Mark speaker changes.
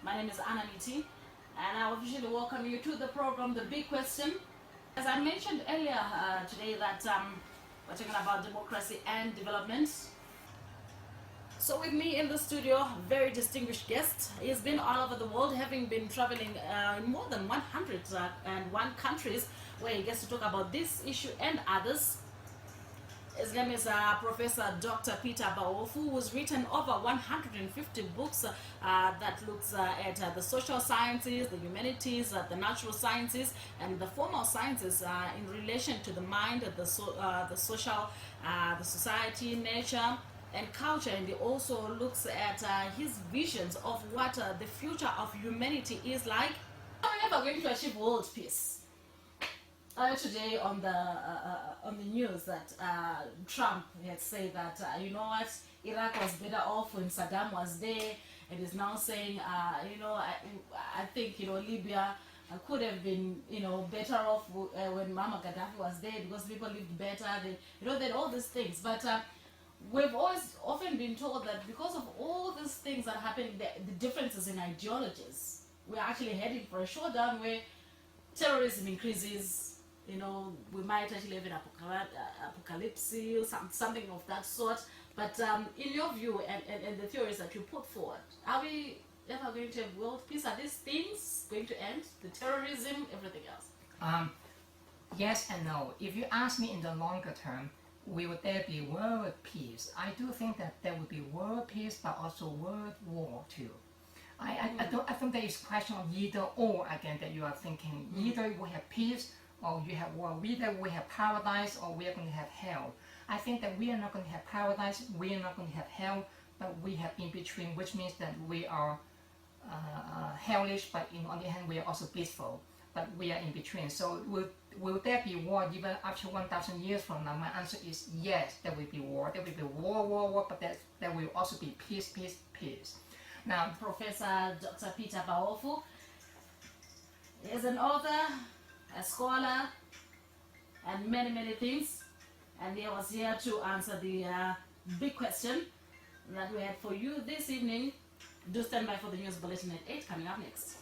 Speaker 1: My name is Anna Miti, and I officially welcome you to the program, The Big Question. As I mentioned earlier today that we're talking about democracy and development. So with me in the studio, very distinguished guest. He's been all over the world, having been traveling in more than 101 countries, where he gets to talk about this issue and others. His name is Professor Dr. Peter Baofu, who's written over 150 books that looks at the social sciences, the humanities, the natural sciences, and the formal sciences in relation to the mind, the social, the society, nature, and culture. And he also looks at his visions of what the future of humanity is like. How are we ever going to achieve world peace? Today on the news that Trump had said that you know what, Iraq was better off when Saddam was there, and is now saying I think Libya could have been better off when Muammar Gaddafi was there because people lived better. They all these things, but we've always often been told that because of all these things that happen, the differences in ideologies, we're actually heading for a showdown where terrorism increases. We might actually have an apocalypse, something of that sort. But in your view and the theories that you put forward, are we ever going to have world peace? Are these things going to end? The terrorism, everything else?
Speaker 2: Yes and no. If you ask me in the longer term, will there be world peace? I do think that there will be world peace, but also world war too. I think there is a question of either or again that you are thinking. Either we have peace or you have war. Either we have paradise or we are going to have hell. I think that we are not going to have paradise, we are not going to have hell, but we have in between, which means that we are hellish, but on the other hand we are also peaceful, but we are in between. So will there be war even after 1,000 years from now? My answer is yes, there will be war. There will be war, but there will also be peace.
Speaker 1: Now, Professor Dr. Peter Baofu is an author, a scholar, and many things, and he was here to answer the big question that we had for you this evening. Do stand by for the news bulletin at 8, coming up next.